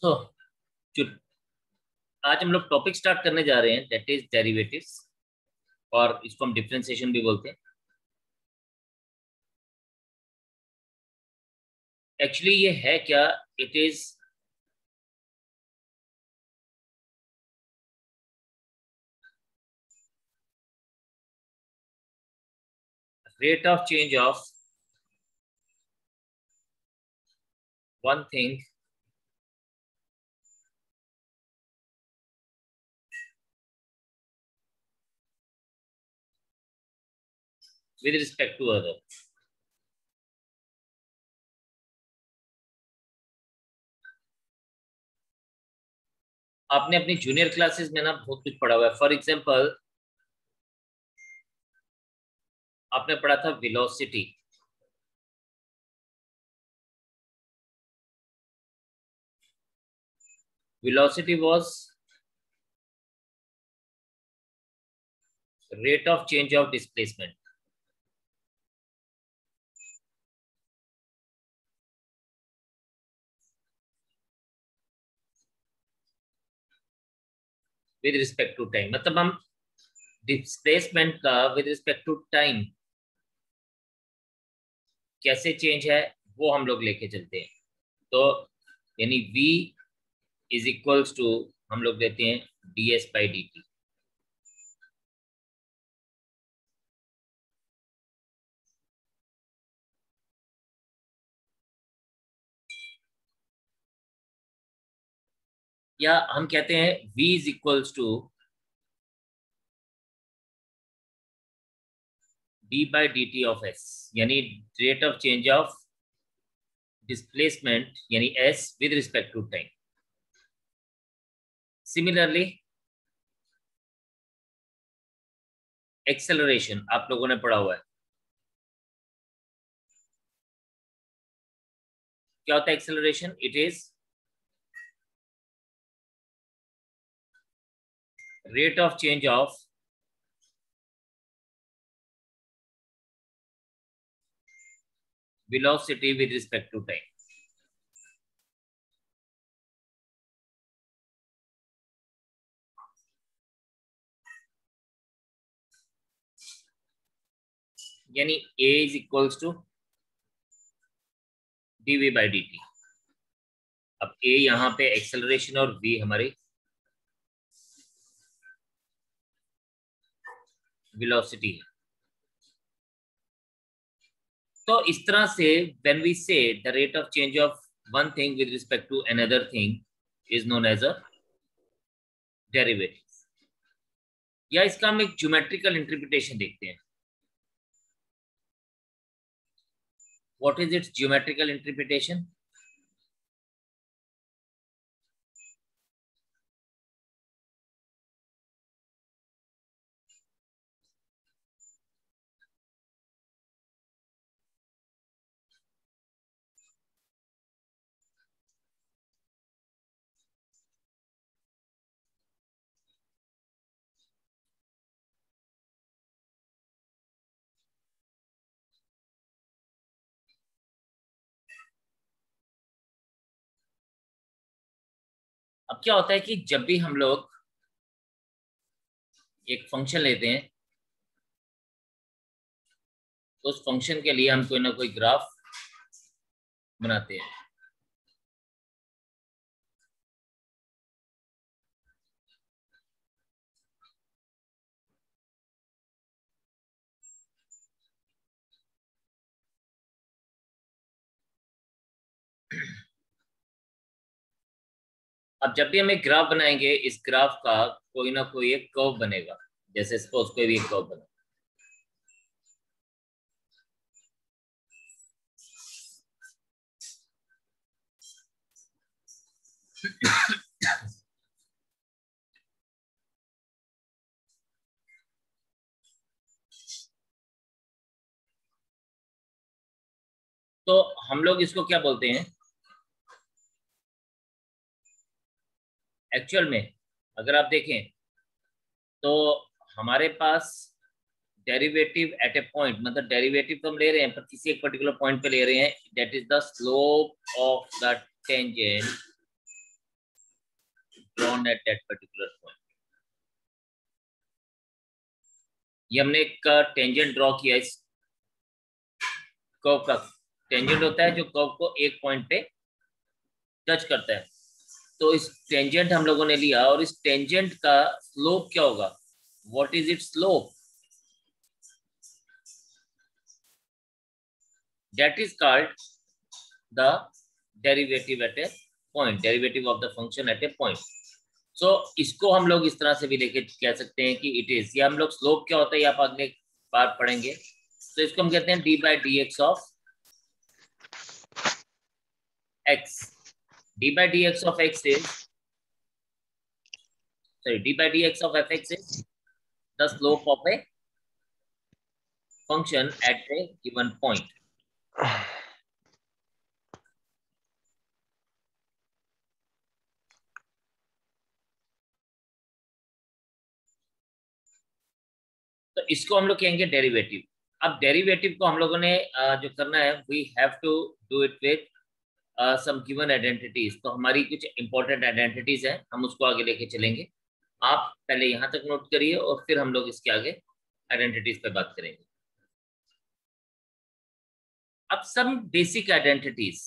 तो आज हम लोग टॉपिक स्टार्ट करने जा रहे हैं, दैट इज डेरिवेटिव्स, और इसको हम डिफरेंशिएशन भी बोलते हैं। एक्चुअली ये है क्या? It is rate of change of one thing with respect to other। आपने अपनी जूनियर क्लासेस में ना बहुत कुछ पढ़ा हुआ है। फॉर एग्जांपल आपने पढ़ा था velocity. Velocity was rate of change of displacement. With respect to time, मतलब हम डिस्प्लेसमेंट का विद रिस्पेक्ट टू टाइम कैसे चेंज है वो हम लोग लेके चलते हैं। तो यानी v इज इक्वल्स टू हम लोग देते हैं ds बाई डी टी। या हम कहते हैं v is equals to d by D T of s, यानी rate of change of displacement यानी s with respect to time. Similarly acceleration आप लोगों ने पढ़ा हुआ है। क्या होता है acceleration? It is rate of change of velocity with respect to time। यानी a is equals to dv by D T. अब a यहाँ पे एक्सेलरेशन और v हमारी वेलोसिटी है। तो इस तरह से when we say the rate of change of one thing with respect to another thing is known as a derivative. या इसका हम एक ज्योमेट्रिकल इंटरप्रिटेशन देखते हैं। What is its geometrical interpretation? अब क्या होता है कि जब भी हम लोग एक फंक्शन लेते हैं तो उस फंक्शन के लिए हम कोई ना कोई ग्राफ बनाते हैं। अब जब भी हम एक ग्राफ बनाएंगे, इस ग्राफ का कोई ना कोई एक कर्व बनेगा। जैसे सपोज कोई भी एक कर्व बना, तो हम लोग इसको क्या बोलते हैं एक्चुअल में? अगर आप देखें तो हमारे पास डेरिवेटिव एट ए पॉइंट, मतलब डेरिवेटिव तो हम ले रहे हैं पर किसी एक पर्टिकुलर पॉइंट पे ले रहे हैं, that is the slope of the tangent drawn at that particular point. ये हमने एक टेंजेंट ड्रॉ किया इस कर्व का। टेंजेंट होता है जो कर्व को एक पॉइंट पे टच करता है। तो इस टेंजेंट हम लोगों ने लिया और इस टेंजेंट का स्लोप क्या होगा? What is its slope? That is called the derivative at a point, derivative of the function at a point. So इसको हम लोग इस तरह से भी लेके कह सकते हैं कि इट इज, या हम लोग स्लोप क्या होता है आप अगले बार पढ़ेंगे। तो इसको हम कहते हैं D by D x of x. D by D x of x is, sorry, d by dx of fx is the slope of a function at a given point. तो इसको हम लोग कहेंगे डेरिवेटिव। अब डेरिवेटिव को हम लोगों ने जो करना है, we have to do it with some given identities. तो हमारी कुछ इंपॉर्टेंट आइडेंटिटीज हैं, हम उसको आगे लेके चलेंगे। आप पहले यहां तक नोट करिए और फिर हम लोग इसके आगे आइडेंटिटीज पे बात करेंगे। अब some basic identities.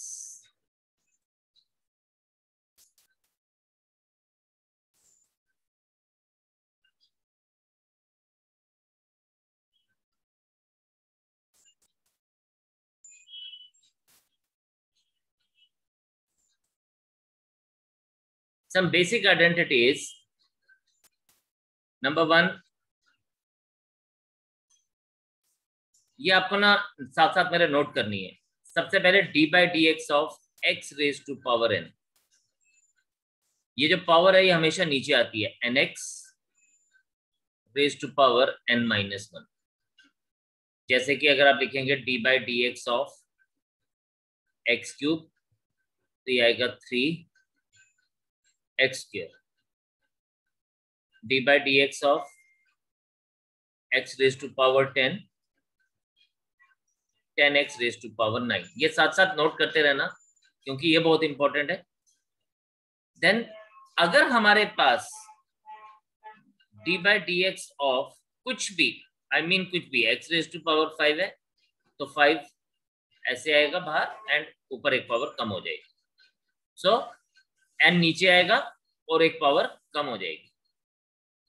Some basic identities. Number 1, ये आपको ना साथ साथ मेरे नोट करनी है। सबसे पहले D by D x of x raise to power N. ये जो पावर है ये हमेशा नीचे आती है, N x raise to power N minus one. जैसे कि अगर आप लिखेंगे D by D x of X cube, तो ये आएगा 3x square. D by D x of x raise to power 10, 10x raise to power 9। ये साथ साथ नोट करते रहना क्योंकि ये बहुत इंपॉर्टेंट है। देन अगर हमारे पास d by D x of कुछ भी, आई मीन कुछ भी, एक्स रेज टू पावर 5 है तो 5 ऐसे आएगा बाहर एंड ऊपर एक पावर कम हो जाएगी। सो एन नीचे आएगा और एक पावर कम हो जाएगी।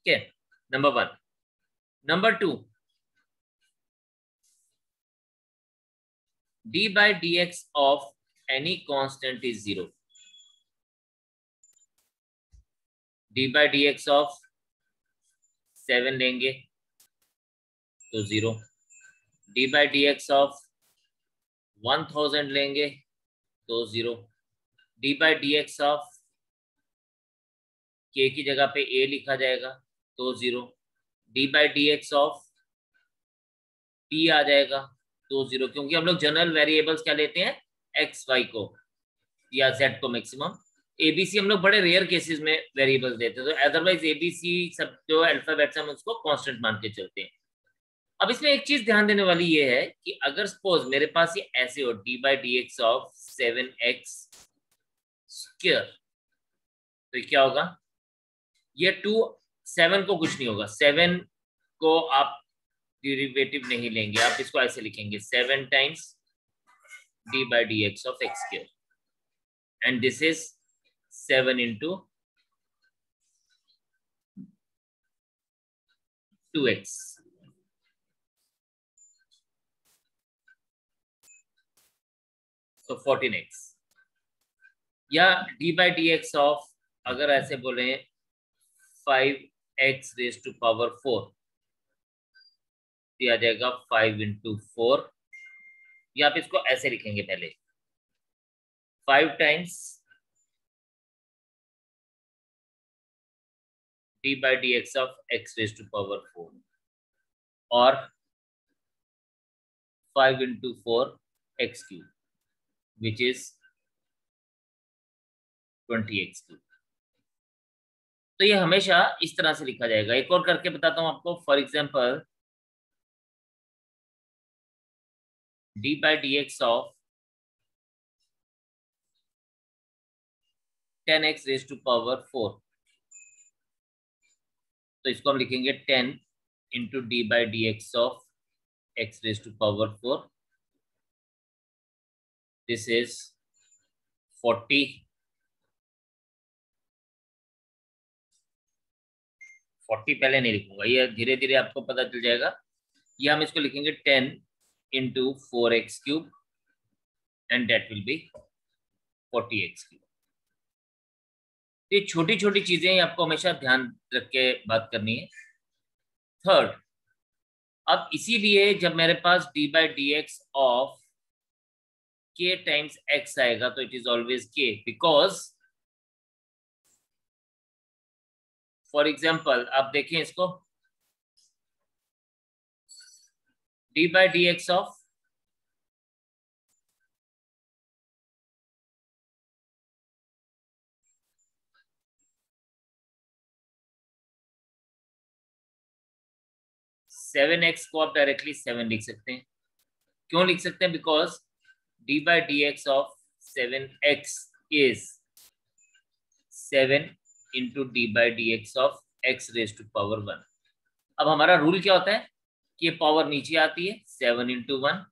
ठीक है, number 1। Number 2, d by dx of any constant is 0. d by dx of 7 लेंगे तो 0। d by dx of 1000 लेंगे तो 0। d by dx of k की जगह पे a लिखा जाएगा तो 0। d by dx of p आ जाएगा तो 0, क्योंकि हम लोग जनरल वेरिएबल्स क्या लेते हैं, एक्स वाई को या जेड को मैक्सिमम। एबीसी हम लोग बड़े रेयर केसेस में वेरिएबल्स देते हैं, तो अदरवाइज एबीसी सब जो अल्फाबेट्स हम उसको कांस्टेंट मान के चलते हैं। अब इसमें एक चीज ध्यान देने वाली ये है कि अगर सपोज मेरे पास ये ऐसे हो D by D x of 7x square, तो क्या होगा, ये 7 को कुछ नहीं होगा। 7 को आप डेरिवेटिव नहीं लेंगे, आप इसको ऐसे लिखेंगे 7 times D by D x of x square, and this is 7 into 2x। तो 14x, या D by D x of अगर ऐसे बोले 5x रेज टू पावर 4, दिया जाएगा 5 into 4, या आप इसको ऐसे लिखेंगे पहले 5 times d by dx of x raised to power 4 और 5 into 4 x cube which is 20x cube। तो ये हमेशा इस तरह से लिखा जाएगा। एक और करके बताता हूं आपको। For example d by dx of 10x raised to power 4, तो इसको हम लिखेंगे 10 into D by D x of x raise to power 4. This is 40. 40 पहले नहीं लिखूंगा, ये धीरे धीरे आपको पता चल जाएगा. ये हम इसको लिखेंगे 10 into 4x cube and that will be 40x cube. ये छोटी छोटी चीजें आपको हमेशा ध्यान रख के बात करनी है. थर्ड, अब इसीलिए जब मेरे पास d by D x of k times x आएगा तो it is always k, because for example आप देखें इसको, d by D x of seven x को आप डायरेक्टली 7 लिख सकते हैं. क्यों लिख सकते हैं? Because D by D x of 7x is 7 into D by D x of x raise to power 1. अब हमारा रूल क्या होता है कि ये पावर नीचे आती है, 7 into 1,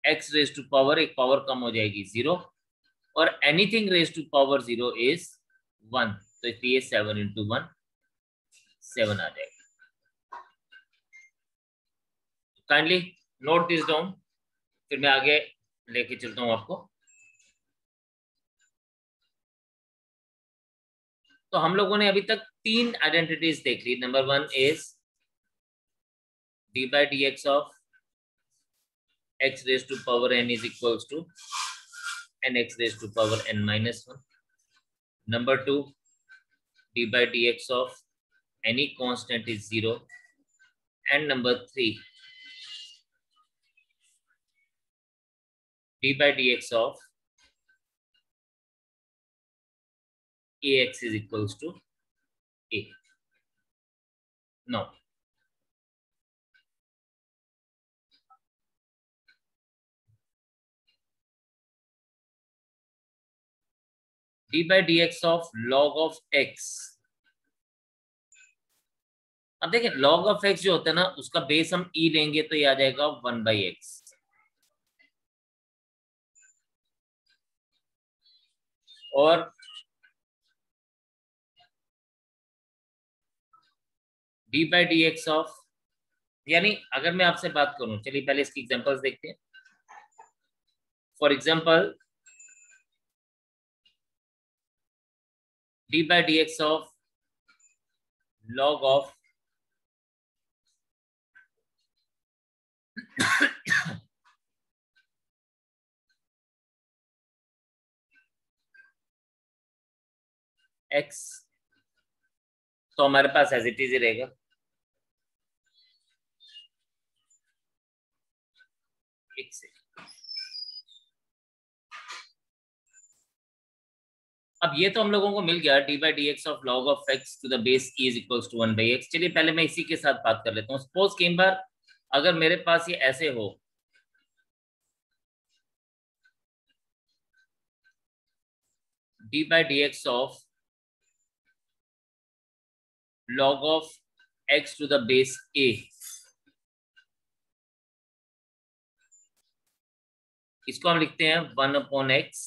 X raise to power, एक पावर कम हो जाएगी 0, और anything raise to power 0 is 1. तो इसलिए 7 इंटू 1 7 आ जाएगा. काइंडली नोट दिस डाउन, फिर मैं आगे लेके चलता हूं आपको. तो हम लोगों ने अभी तक 3 आइडेंटिटीज देख ली. Number 1 is d by D x of x raise to power n is equals to n x raise to power n minus 1. Number 2, d by D x of any constant is 0. And number 3, d by dx of ax is equals to a. Now, d by dx of log of x. अब देखिए log of x जो होता है ना, उसका base हम e लेंगे तो ये आ जाएगा 1 by x. और d by dx ऑफ, यानी अगर मैं आपसे बात करूं, चलिए पहले इसकी एग्जांपल्स देखते हैं. For example d by dx of log of x, तो हमारे पास एज इट इज ही रहेगा. एक से अब ये तो हम लोगों को मिल गया D by D x of log of X to the base E is equals to 1 by X. चलिए पहले मैं इसी के साथ बात कर लेता हूँ. सपोज कई बार अगर मेरे पास ये ऐसे हो, D by D x of log of x to the base a, इसको हम लिखते हैं 1 upon x,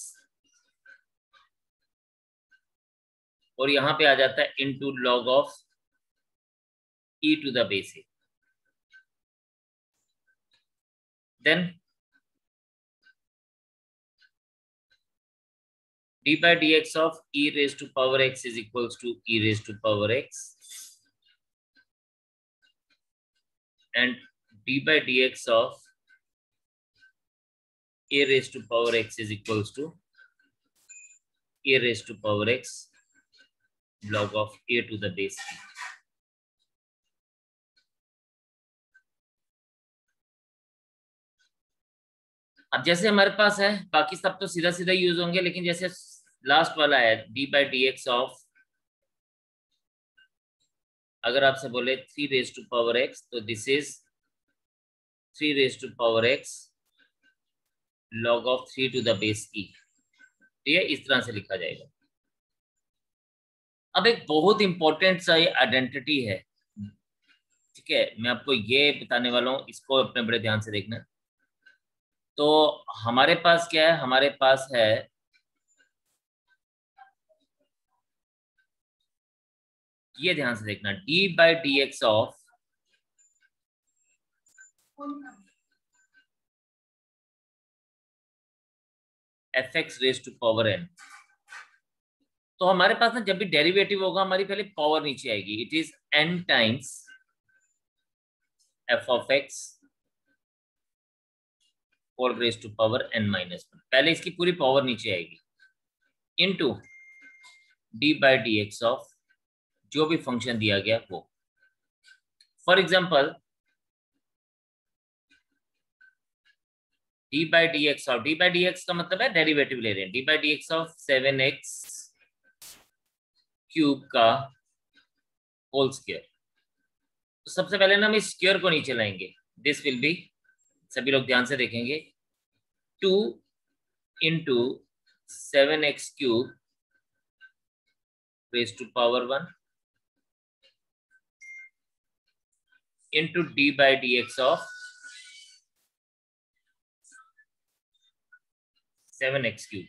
और यहां पे आ जाता है into log of e to the base a. Then d by dx of e raised to power x is equals to e raised to power x, and d by dx of a raised to power x is equals to a raised to power x log of a to the base e. अब जैसे हमारे पास है, बाकी सब तो सीधा सीधा use होंगे, लेकिन जैसे लास्ट वाला है d by dx ऑफ, अगर आपसे बोले 3 raised to power x, तो this is 3 raised to power x log of 3 to the base e. ये इस तरह से लिखा जाएगा. अब एक बहुत इंपॉर्टेंट सा ये आइडेंटिटी है, ठीक है, मैं आपको ये बताने वाला हूँ, इसको अपने बड़े ध्यान से देखना। तो हमारे पास क्या है, हमारे पास है ये, ध्यान से देखना, d/dx ऑफ f(x)⁴n। तो हमारे पास ना जब भी डेरिवेटिव होगा हमारी पहले पावर नीचे आएगी, it is n times f(x)⁴n-1। पहले इसकी पूरी पावर नीचे आएगी, इनटू d/dx ऑफ जो भी फंक्शन दिया गया वो। For example d/dx of, d/dx का मतलब है डेरिवेटिव ले रहे हैं, d/dx ऑफ 7x क्यूब का होल स्क्वायर। तो सबसे पहले ना हम इस स्क्वायर को नीचे लाएंगे, दिस विल बी, सभी लोग ध्यान से देखेंगे, 2 into 7x cube raise to power 1 into d/dx of 7x cube.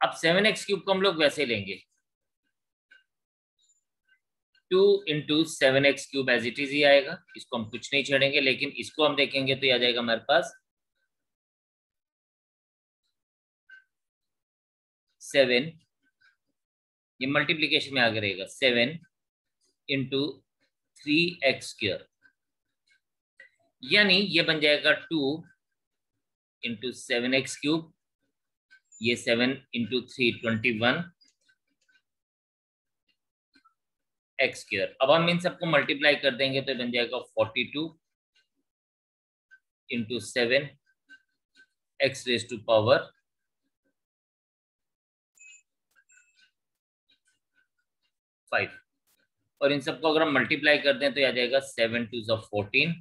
अब 7x क्यूब को हम लोग वैसे लेंगे, 2 into 7x cube as it is ही आएगा, इसको हम कुछ नहीं छेड़ेंगे, लेकिन इसको हम देखेंगे तो आ जाएगा हमारे पास 7, ये मल्टीप्लीकेशन में आगे रहेगा, 7 इंटू 3x स्क्वायर, यानी ये बन जाएगा 2 इंटू 7x क्यूब, ये 7 इंटू 3 21 एक्स स्क्वायर। अब हम इन सबको मल्टीप्लाई कर देंगे तो बन जाएगा 42 into 7 X raise to power 5। और इन सबको अगर हम मल्टीप्लाई कर दें तो आ जाएगा 7 2 14,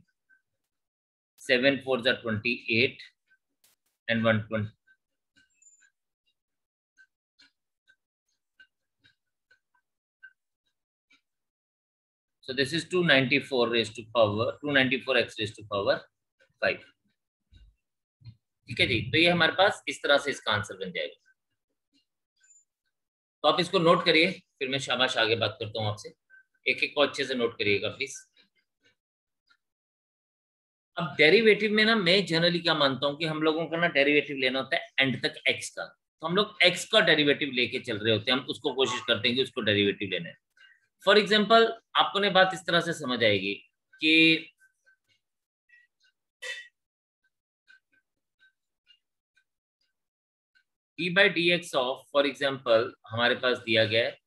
7 4 28 and 120। So this is 294 raised to power 294x raised to power 5। ठीक है जी, तो ये हमारे पास इस तरह से इसका आंसर बन जाएगा। तो आप इसको नोट करिए, फिर मैं शाबाश आगे बात करता हूँ आपसे। एक एक को अच्छे से नोट करिएगा प्लीज। अब डेरिवेटिव में ना मैं जनरली क्या मानता हूँ कि हम लोगों का ना डेरिवेटिव लेना होता है एंड तक x का, तो हम लोग x का डेरिवेटिव लेके चल रहे होते हैं, हम उसको कोशिश करते हैं कि उसको डेरिवेटिव लेना है। फॉर एग्जाम्पल आपको ने बात इस तरह से समझ आएगी कि d/dx ऑफ, फॉर एग्जाम्पल हमारे पास दिया गया है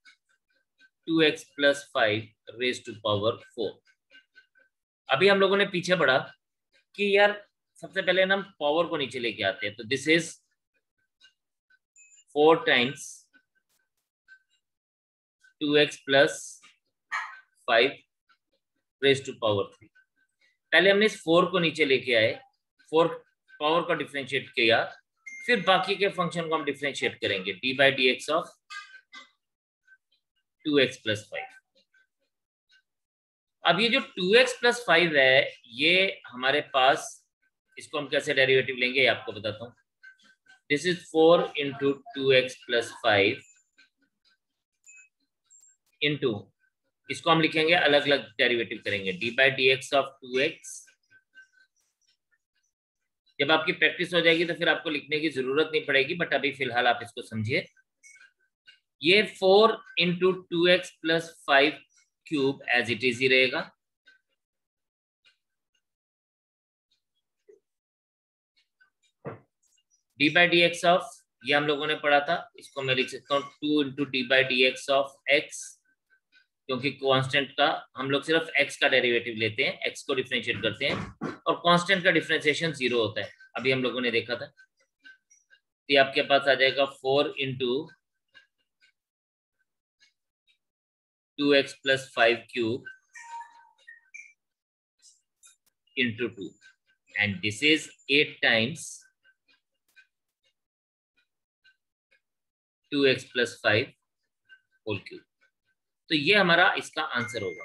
2x + 5 रेज टू पावर 4। अभी हम लोगों ने पीछे बढ़ा कि यार सबसे पहले ना हम पावर को नीचे लेके आते हैं, तो this is 4 times 2x + 5 raise to power 3। पहले हमने इस 4 को नीचे लेके आए, 4 पावर का डिफरेंशिएट किया, फिर बाकी के फंक्शन को हम डिफरेंशिएट करेंगे, d/dx ऑफ 2x + 5। अब ये जो 2x + 5 है, ये हमारे पास, इसको हम कैसे डेरिवेटिव लेंगे ये आपको बताता हूँ। This is 4 into 2x + 5 into, इसको हम लिखेंगे अलग अलग डेरिवेटिव करेंगे, d/dx ऑफ 2x। जब आपकी प्रैक्टिस हो जाएगी तो फिर आपको लिखने की जरूरत नहीं पड़ेगी, बट अभी फिलहाल आप इसको समझिए। ये 4 into 2x + 5 cube as it is ही रहेगा, d/dx ऑफ, ये हम लोगों ने पढ़ा था, इसको मैं लिख सकता हूँ 2 इंटू d/dx ऑफ x, क्योंकि कांस्टेंट का हम लोग सिर्फ x का डेरिवेटिव लेते हैं, x को डिफरेंशिएट करते हैं, और कांस्टेंट का डिफरेंशिएशन 0 होता है, अभी हम लोगों ने देखा था। ये आपके पास आ जाएगा 4 into 2x + 5 cube into 2, and this is 8 times 2x + 5 whole cube. तो ये हमारा इसका आंसर होगा।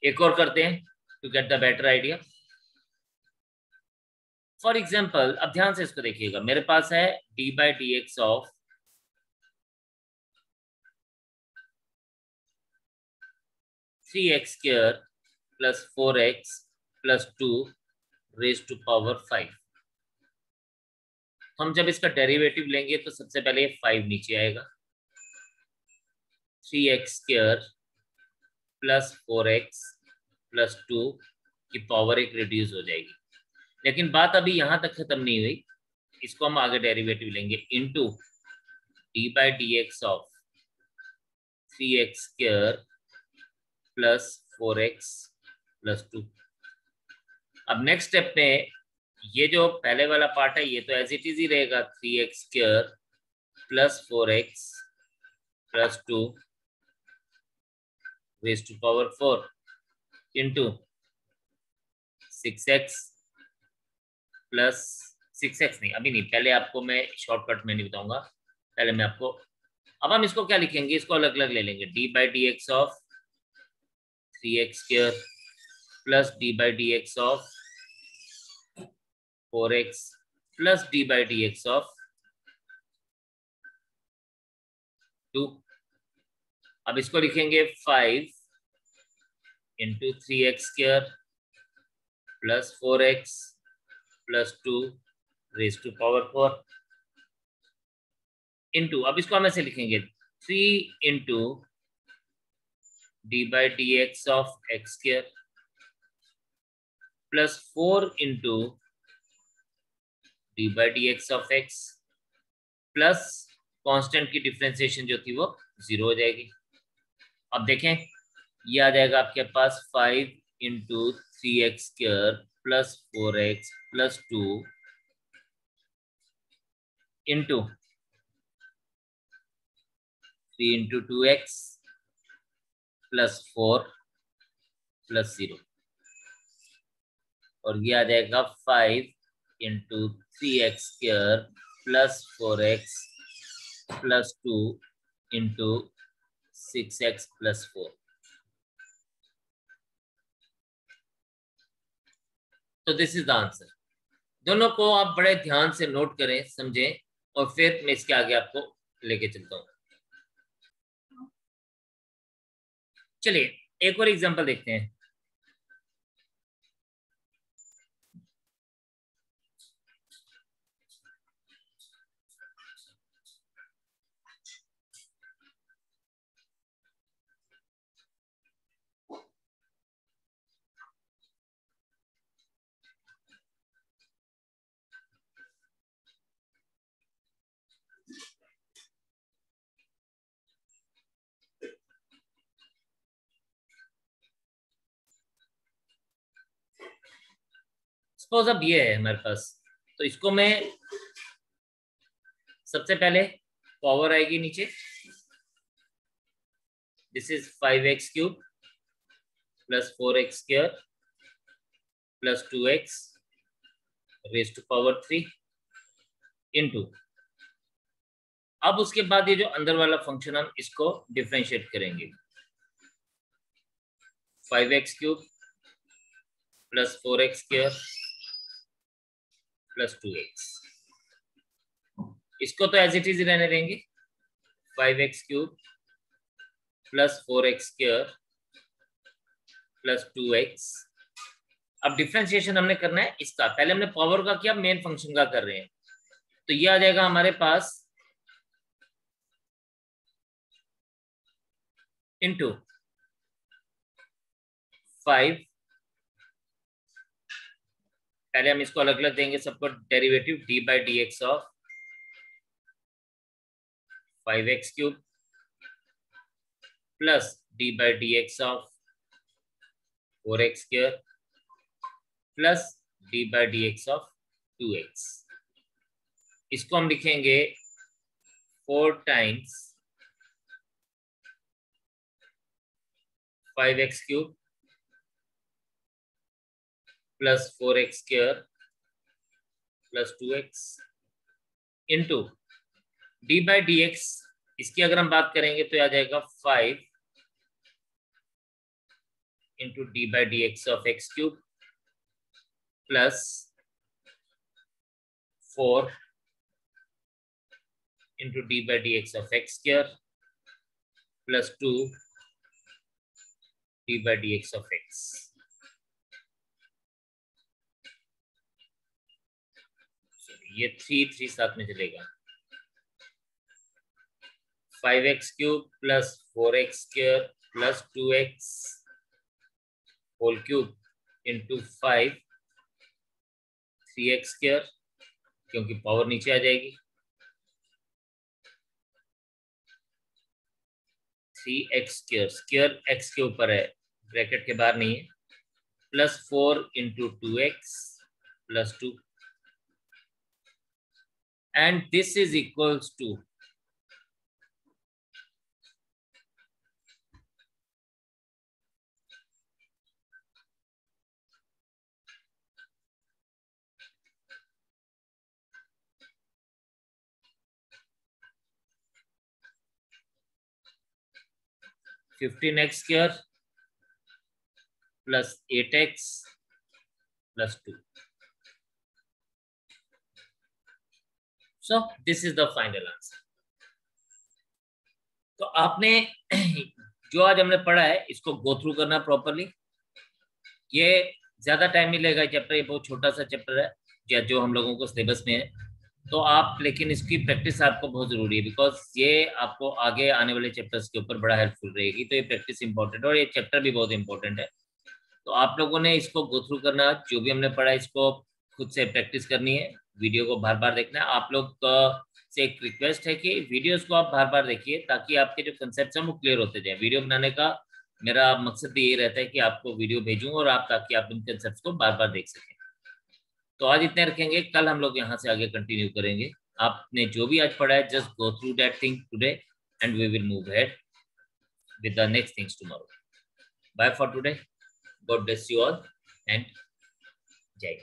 एक और करते हैं to get the better idea. For example, अब ध्यान से इसको देखिएगा, मेरे पास है D by D x of 3x square plus 4x plus 2 raise to power 5। हम जब इसका डेरिवेटिव लेंगे तो सबसे पहले 5 नीचे आएगा, 3x square plus 4x plus 2 की पावर एक रिड्यूस हो जाएगी। लेकिन बात अभी यहां तक खत्म नहीं हुई, इसको हम आगे डेरिवेटिव लेंगे into D by D x of 3x square plus 4x plus 2। अब नेक्स्ट स्टेप में ये जो पहले वाला पार्ट है ये तो एज इट इज ही रहेगा, 3x square plus 4x plus 2 raise to power 4 into 6x plus 6x नहीं, अभी नहीं, पहले आपको मैं शॉर्टकट में नहीं बताऊंगा, पहले मैं आपको, अब हम इसको क्या लिखेंगे, इसको अलग अलग ले लेंगे, d by D x of 3x square plus d by D x of 4x plus d by D x of 2। अब इसको लिखेंगे 5 into 3x square plus 4x plus 2 raise to power 4 into, अब इसको हम ऐसे लिखेंगे 3 into D by D x of x square plus 4 into D by D x of x plus constant की differentiation जो थी वो 0 हो जाएगी। अब देखें ये आ जाएगा आपके पास 5 into 3x square plus 4x plus 2 into 3 into 2x plus 4 plus 0, और ये आ जाएगा 5 into 3x square plus 4x plus 2 into 6x plus 4। तो दिस इज द आंसर। दोनों को आप बड़े ध्यान से नोट करें, समझें, और फिर मैं इसके आगे आपको लेके चलता हूं। चलिए एक और एग्जांपल देखते हैं। सपोज अब ये है हमारे पास, तो इसको मैं सबसे पहले पावर आएगी नीचे, this is 5x cube plus 4x square plus 2x raise to power 3 into, अब उसके बाद ये जो अंदर वाला फंक्शन हम इसको डिफरेंशिएट करेंगे, 5x cube plus 4x square plus 2x, इसको तो एज इट इज रहने देंगे, 5x cube plus 4x square plus 2x। अब डिफरेंशिएशन हमने करना है इसका, पहले हमने पावर का किया, मेन फंक्शन का कर रहे हैं, तो ये आ जाएगा हमारे पास इंटू 5, पहले हम इसको अलग अलग देंगे सबको, derivative D by D x of 5x cube plus d by D x of 4x square plus d by D x of 2x। इसको हम लिखेंगे 4 times 5x cube plus 4x square plus 2x into D by D x, इसकी अगर हम बात करेंगे तो आ जाएगा 5 into D by D x of X cube plus 4 into D by D x of x square plus 2 d by D x of x. ये 3 साथ में चलेगा। 5x cube plus 4x square plus 2x whole cube into 5 3x square, क्योंकि power नीचे आ जाएगी, 3x square, square x के ऊपर है, ब्रैकेट के बाहर नहीं है, plus 4 into 2x plus 2 and this is equals to 15x square plus 8x plus 2. So this is the final answer. तो आपने जो आज हमने पढ़ा है इसको गो थ्रू करना प्रॉपरली। ये ज्यादा टाइम नहीं लेगा चैप्टर, ये बहुत छोटा सा चैप्टर है जो हम लोगों को सिलेबस में है, तो आप लेकिन इसकी प्रैक्टिस आपको बहुत जरूरी है, बिकॉज ये आपको आगे आने वाले चैप्टर्स के ऊपर बड़ा हेल्पफुल रहेगी। तो ये प्रैक्टिस इंपॉर्टेंट है और ये चैप्टर भी बहुत इंपॉर्टेंट है। तो आप लोगों ने इसको गो थ्रू करना, जो भी हमने पढ़ा इसको खुद से प्रैक्टिस करनी है, वीडियो को बार बार देखना है। आप लोग से एक रिक्वेस्ट है कि वीडियोस को आप बार बार देखिए ताकि आपके जो कंसेप्ट हैं वो क्लियर होते जाए। वीडियो बनाने का मेरा मकसद ये रहता है कि आपको वीडियो भेजूं और आप ताकि आप इन कंसेप्ट को बार बार देख सकें। तो आज इतने रखेंगे, कल हम लोग यहाँ से आगे कंटिन्यू करेंगे। आपने जो भी आज पढ़ा है just go through that thing today and we will move ahead with the next things tomorrow. Bye for today. God bless you all and Jai.